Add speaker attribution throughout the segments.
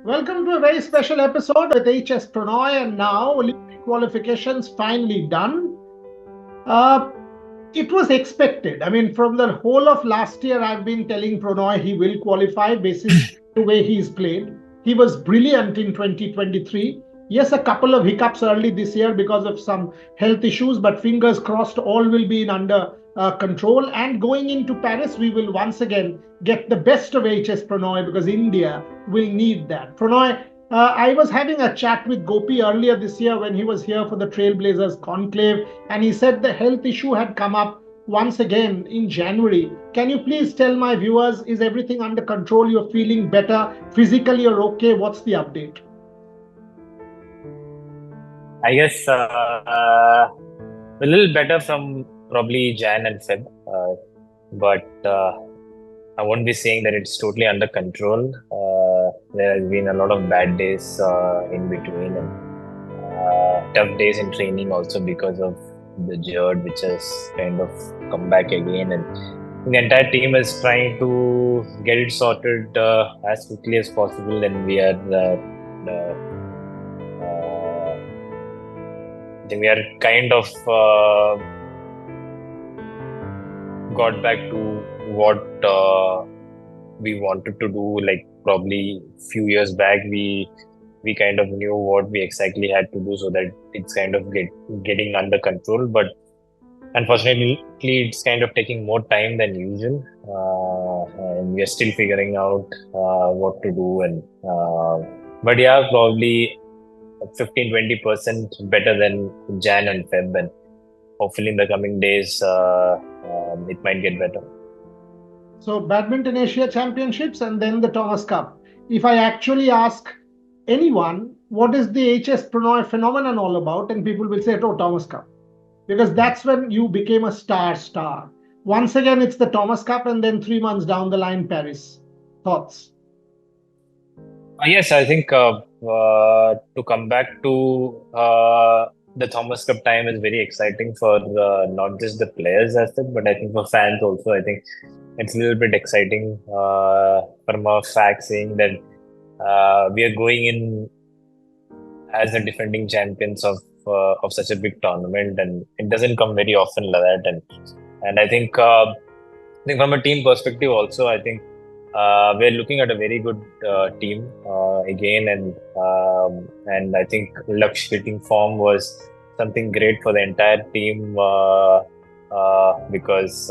Speaker 1: Welcome to a very special episode with HS Prannoy, and now Olympic qualifications finally done. Uh, it was expected. I mean, from the whole of last year, I've been telling Prannoy he will qualify basis the way he's played. He was brilliant in 2023. Yes, a couple of hiccups early this year because of some health issues, but fingers crossed, all will be in under control. And going into Paris, we will once again get the best of HS Prannoy because India will need that. Prannoy, I was having a chat with Gopi earlier this year when he was here for the Trailblazers conclave, and he said the health issue had come up once again in January. Can you please tell my viewers, is everything under control? You're feeling better? Physically, you're okay? What's the update?
Speaker 2: I guess a little better from probably Jan and Feb, but I won't be saying that it's totally under control. There has been a lot of bad days in between and tough days in training also because of the GERD, which has kind of come back again. And the entire team is trying to get it sorted as quickly as possible. And I think we are kind of got back to what we wanted to do. Like probably few years back, we kind of knew what we exactly had to do so that it's kind of getting under control. But unfortunately, it's kind of taking more time than usual, and we are still figuring out what to do. And but yeah, probably 15-20% better than Jan and Feb, and hopefully in the coming days it might get better.
Speaker 1: So, Badminton Asia Championships and then the Thomas Cup. If I actually ask anyone, what is the HS Prannoy phenomenon all about? And people will say, oh, Thomas Cup. Because that's when you became a star. Once again, it's the Thomas Cup, and then 3 months down the line, Paris. Thoughts?
Speaker 2: Yes, I think to come back to the Thomas Cup time is very exciting for not just the players as such, but I think for fans also. I think it's a little bit exciting from a fact saying that we are going in as the defending champions of such a big tournament, and it doesn't come very often like that. And I think from a team perspective also, I think we're looking at a very good team again, and I think Laksh hitting form was something great for the entire team because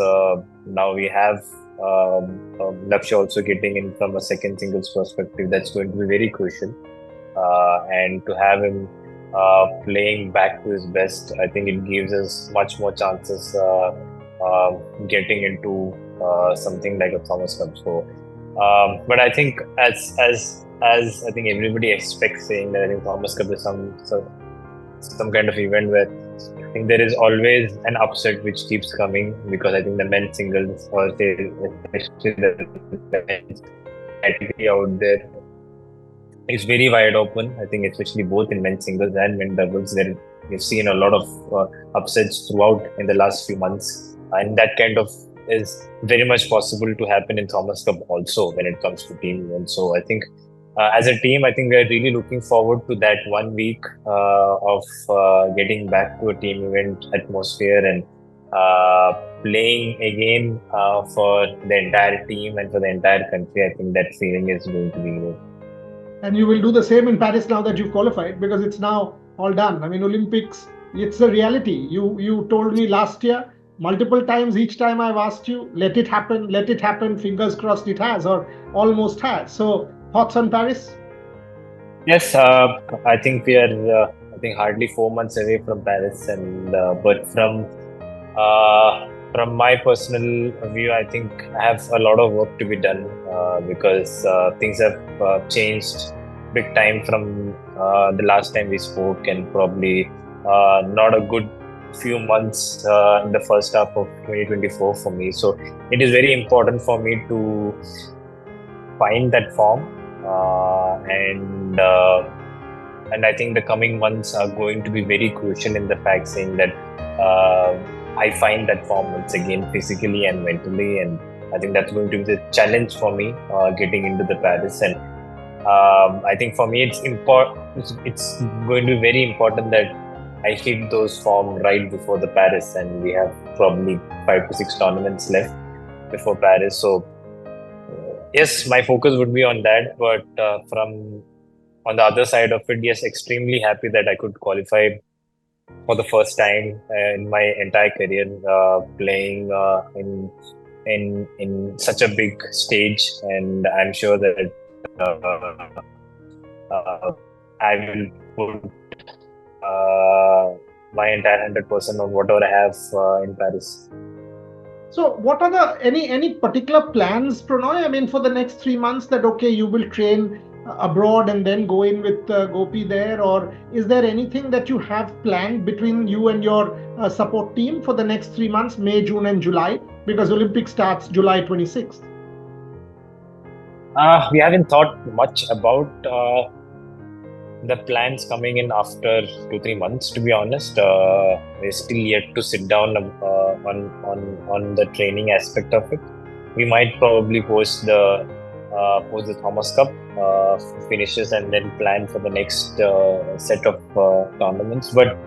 Speaker 2: now we have Laksh also getting in from a second singles perspective. That's going to be very crucial, and to have him playing back to his best, I think it gives us much more chances getting into something like a Thomas Cup. So. But I think as I think everybody expects, saying that I think Thomas Cup is some kind of event where I think there is always an upset which keeps coming, because I think the men's singles, or say especially the men's category out there, is very wide open. I think especially both in men's singles and men's doubles, there we've seen a lot of upsets throughout in the last few months, and that kind of is very much possible to happen in Thomas Cup also when it comes to team events. So I think as a team, I think we're really looking forward to that 1 week of getting back to a team event atmosphere and playing again for the entire team and for the entire country. I think that feeling is going to be good.
Speaker 1: And you will do the same in Paris now that you've qualified, because it's now all done. I mean, Olympics, it's a reality. You told me last year multiple times, each time I've asked you, let it happen, fingers crossed it has, or almost has. So, thoughts on Paris?
Speaker 2: Yes, I think we are. I think hardly 4 months away from Paris, and but from my personal view, I think I have a lot of work to be done because things have changed big time from the last time we spoke, and probably not a good few months in the first half of 2024 for me. So it is very important for me to find that form, and I think the coming months are going to be very crucial in the fact saying that I find that form once again physically and mentally, and I think that's going to be the challenge for me getting into the Paris. And I think for me it's important. It's going to be very important that I hit those form right before the Paris, and we have probably 5 to 6 tournaments left before Paris. So yes, my focus would be on that. But from on the other side of it, yes, extremely happy that I could qualify for the first time in my entire career, playing in such a big stage, and I'm sure that I will put my entire 100% on whatever I have in Paris.
Speaker 1: So, what are the any particular plans, Prannoy? I mean, for the next 3 months, that okay, you will train abroad and then go in with Gopi there, or is there anything that you have planned between you and your support team for the next 3 months, May, June, and July? Because Olympic starts July 26th.
Speaker 2: We haven't thought much about the plans coming in after 2 3 months. To be honest, we're still yet to sit down on the training aspect of it. We might probably post the Thomas Cup finishes and then plan for the next set of tournaments. But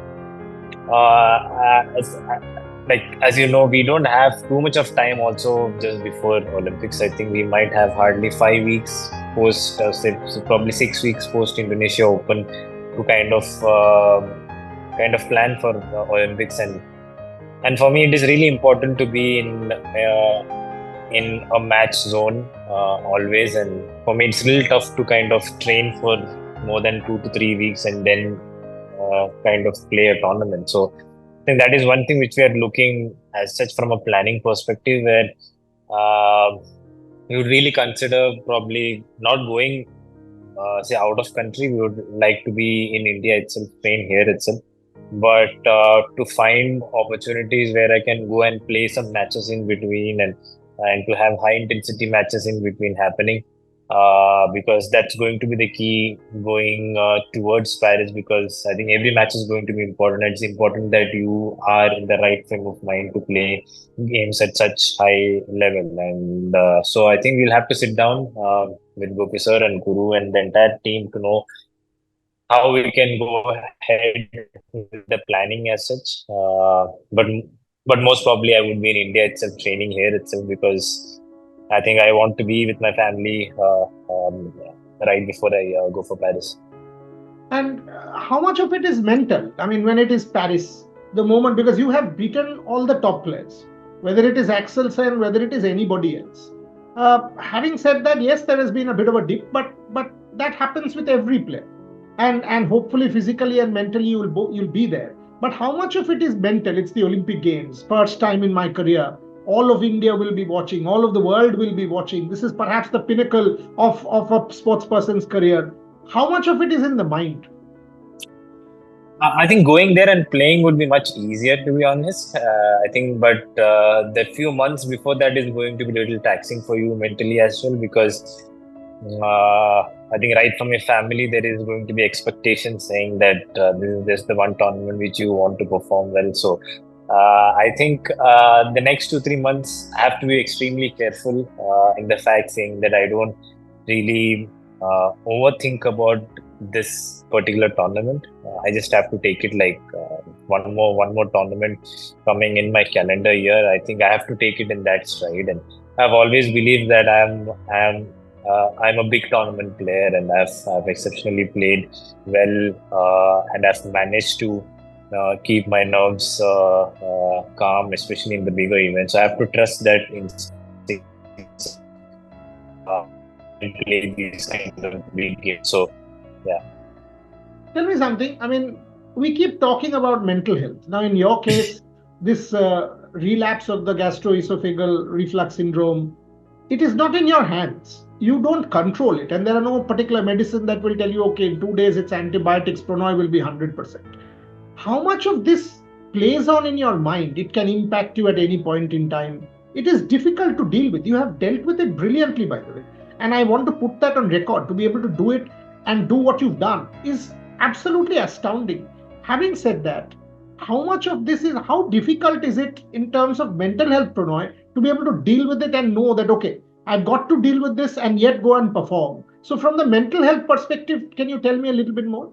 Speaker 2: as you know, we don't have too much of time also just before Olympics. I think we might have hardly 5 weeks post, so probably 6 weeks post Indonesia Open to kind of plan for Olympics. And for me, it is really important to be in a match zone always. And for me, it's really tough to kind of train for more than 2 to 3 weeks and then kind of play a tournament. So I think that is one thing which we are looking as such from a planning perspective, where we would really consider probably not going, say, out of country. We would like to be in India itself, train here itself, but to find opportunities where I can go and play some matches in between, and to have high intensity matches in between happening, because that's going to be the key going towards Paris. Because I think every match is going to be important. It's important that you are in the right frame of mind to play games at such high level. And so I think we'll have to sit down with Gopi sir and Guru and the entire team to know how we can go ahead with the planning as such. But most probably I would be in India itself, training here itself, because I think I want to be with my family right before I go for Paris.
Speaker 1: And how much of it is mental? I mean, when it is Paris, the moment, because you have beaten all the top players, whether it is Axel Sen, whether it is anybody else. Having said that, yes, there has been a bit of a dip, but that happens with every player, and hopefully physically and mentally you'll be there. But how much of it is mental? It's the Olympic Games, first time in my career. All of India will be watching, all of the world will be watching. This is perhaps the pinnacle of a sports person's career. How much of it is in the mind?
Speaker 2: I think going there and playing would be much easier, to be honest. I think, but the few months before that is going to be a little taxing for you mentally as well, because I think right from your family there is going to be expectations saying that this is the one tournament which you want to perform well. So I think the next 2 3 months I have to be extremely careful in the fact saying that I don't really overthink about this particular tournament. I just have to take it like one more tournament coming in my calendar year. I think I have to take it in that stride, and I've always believed that I'm a big tournament player, and I've exceptionally played well, and I've managed to keep my nerves calm, especially in the bigger events. So I have to trust that and play these kind of big games. So yeah.
Speaker 1: Tell me something. I mean, we keep talking about mental health. Now, in your case, this relapse of the gastroesophageal reflux syndrome, it is not in your hands. You don't control it. And there are no particular medicine that will tell you, okay, in 2 days it's antibiotics, Prannoy will be 100%. How much of this plays on in your mind? It can impact you at any point in time. It is difficult to deal with. You have dealt with it brilliantly, by the way. And I want to put that on record. To be able to do it and do what you've done is absolutely astounding. Having said that, how difficult is it in terms of mental health, Prannoy, to be able to deal with it and know that, okay, I've got to deal with this and yet go and perform? So from the mental health perspective, can you tell me a little bit more?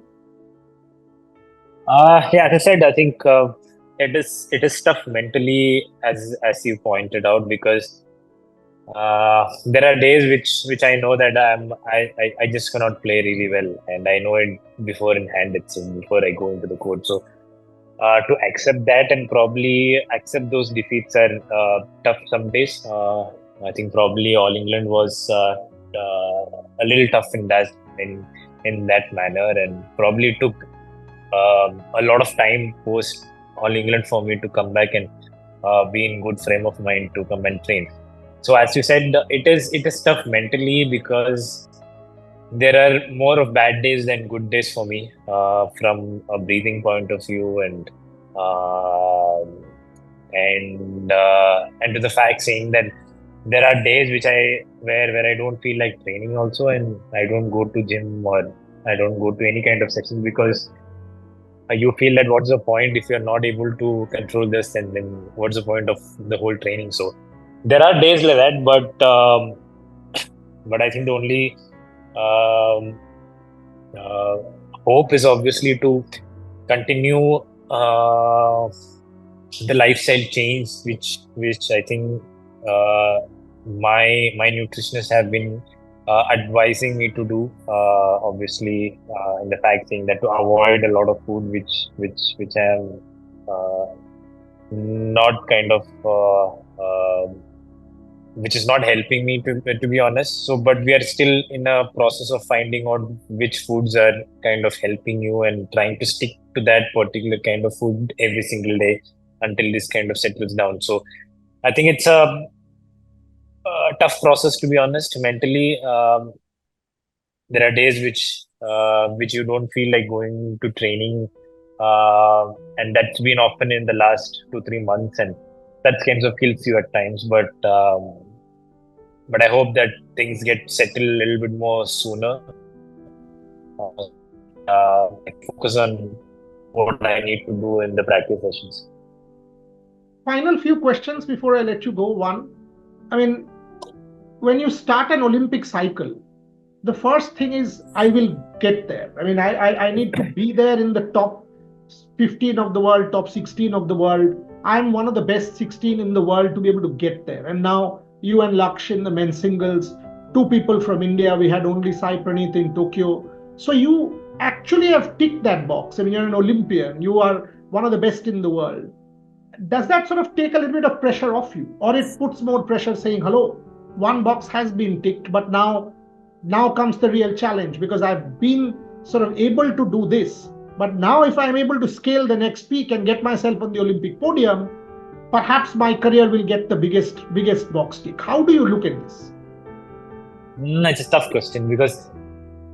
Speaker 2: Yeah, as I said, I think it is tough mentally, as you pointed out, because there are days which I know that I just cannot play really well, and I know it before in hand itself before I go into the court. So to accept that and probably accept those defeats are tough some days. I think probably All England was a little tough in in that manner, and probably took a lot of time post All England for me to come back and be in good frame of mind to come and train. So as you said, it is tough mentally because there are more of bad days than good days for me from a breathing point of view, uh, and to the fact saying that there are days where I don't feel like training also, and I don't go to gym or I don't go to any kind of session because you feel that what's the point if you're not able to control this, and then what's the point of the whole training? So there are days like that, but I think the only um, uh, hope is obviously to continue the lifestyle change, which I think uh, my nutritionists have been advising me to do. Obviously, in the fact saying that to avoid a lot of food which I am uh, not kind of which is not helping me to be honest. So, but we are still in a process of finding out which foods are kind of helping you and trying to stick to that particular kind of food every single day until this kind of settles down. So, I think it's a tough process to be honest. Mentally, there are days which you don't feel like going to training, and that's been often in the last 2 3 months, and that kind of kills you at times. But I hope that things get settled a little bit more sooner, like focus on what I need to do in the practice sessions.
Speaker 1: Final few questions before I let you go. One, I mean, when you start an Olympic cycle, the first thing is I will get there. I mean, I need to be there in the top 15 of the world, top 16 of the world. I'm one of the best 16 in the world to be able to get there. And now you and Laksh in the men's singles, two people from India. We had only Sai Praneeth in Tokyo. So you actually have ticked that box. I mean, you're an Olympian. You are one of the best in the world. Does that sort of take a little bit of pressure off you, or it puts more pressure saying, hello, one box has been ticked, but now comes the real challenge, because I've been sort of able to do this, but now if I'm able to scale the next peak and get myself on the Olympic podium, perhaps my career will get the biggest box tick. How do you look at this?
Speaker 2: It's a tough question because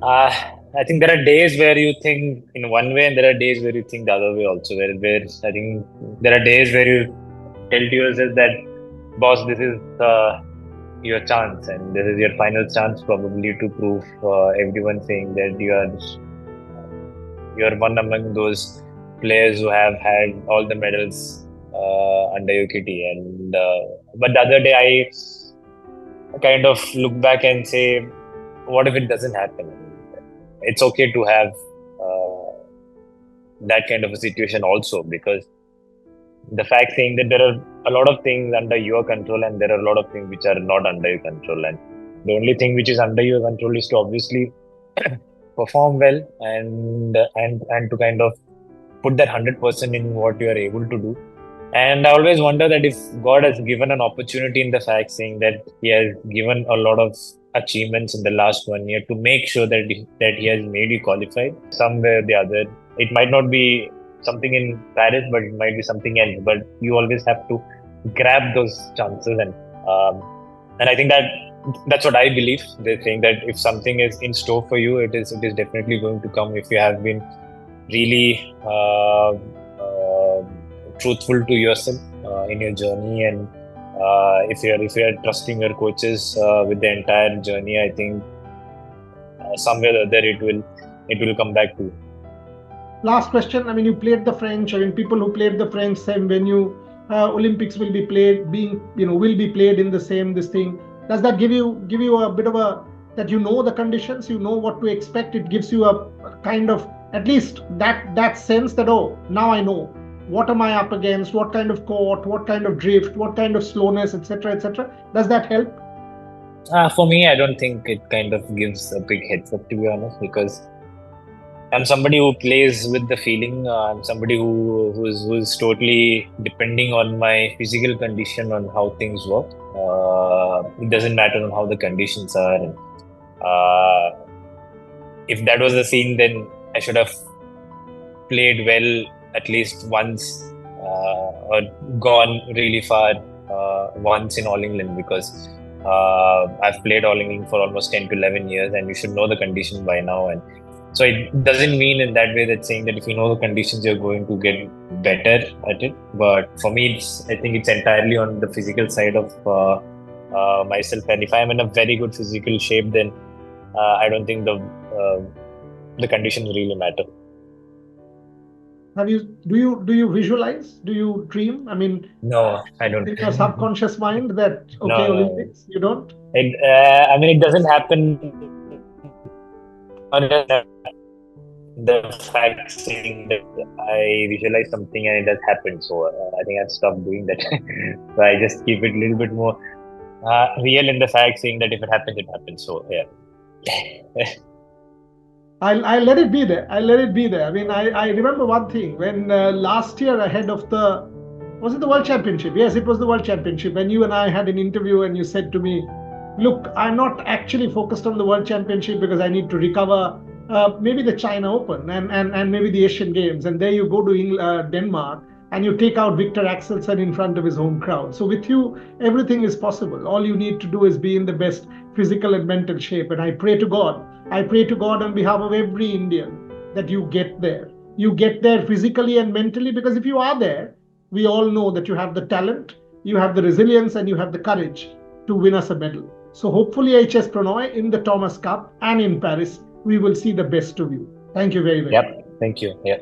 Speaker 2: uh, I think there are days where you think in one way, and there are days where you think the other way also. Where I think there are days where you tell to yourself that, boss, this is your chance, and this is your final chance probably to prove everyone saying that you are one among those players who have had all the medals under your kitty. And but the other day I kind of look back and say, what if it doesn't happen? It's okay to have uh, that kind of a situation also, because the fact saying that there are a lot of things under your control and there are a lot of things which are not under your control, and the only thing which is under your control is to obviously perform well, and to kind of put that 100% in what you are able to do. And I always wonder that if God has given an opportunity, in the fact saying that He has given a lot of achievements in the last 1 year, to make sure that He has made you qualified somewhere or the other. It might not be something in Paris, but it might be something else. But you always have to grab those chances, um, and I think that's what I believe. They're saying that if something is in store for you, it is definitely going to come if you have been really truthful to yourself in your journey, and if you're trusting your coaches with the entire journey, I think somewhere or other it will come back to you.
Speaker 1: Last question. I mean, you played the French. I mean, people who played the French, same venue. Olympics will be played in the same this thing. Does that give you a bit of a that you know the conditions, you know what to expect. It gives you a kind of, at least that sense that, oh, now I know what am I up against, what kind of court, what kind of drift, what kind of slowness, etc., etc. Does that help?
Speaker 2: For me, I don't think it kind of gives a big heads up, to be honest, because I'm somebody who plays with the feeling. I'm somebody who's totally depending on my physical condition on how things work. It doesn't matter on how the conditions are. And, if that was the scene, then I should have played well at least once, or gone really far once in All England, because I've played All England for almost 10 to 11 years, and you should know the conditions by now. And so it doesn't mean in that way that saying that if you know the conditions, you're going to get better at it. But for me, I think it's entirely on the physical side of myself. And if I'm in a very good physical shape, then I don't think the conditions really matter.
Speaker 1: Do you visualize? Do you dream? I mean,
Speaker 2: No, I don't.
Speaker 1: in your subconscious mind that, okay,
Speaker 2: No, no.
Speaker 1: Olympics, you don't?
Speaker 2: I mean, it doesn't happen on the fact saying that I visualize something and it does happen. So I think I've stopped doing that. So I just keep it a little bit more real in the fact saying that if it happens, it happens. So yeah.
Speaker 1: I'll let it be there. I'll let it be there. I mean, I remember one thing when last year ahead of was it the World Championship? Yes, it was the World Championship. When you and I had an interview and you said to me, look, I'm not actually focused on the World Championship because I need to recover maybe the China Open and maybe the Asian Games. And there you go to Denmark and you take out Victor Axelsen in front of his home crowd. So with you, everything is possible. All you need to do is be in the best physical and mental shape. And I pray to God on behalf of every Indian that you get there. You get there physically and mentally, because if you are there, we all know that you have the talent, you have the resilience, and you have the courage to win us a medal. So hopefully, HS Prannoy in the Thomas Cup and in Paris, we will see the best of you. Thank you very much.
Speaker 2: Yep. Thank you. Yeah.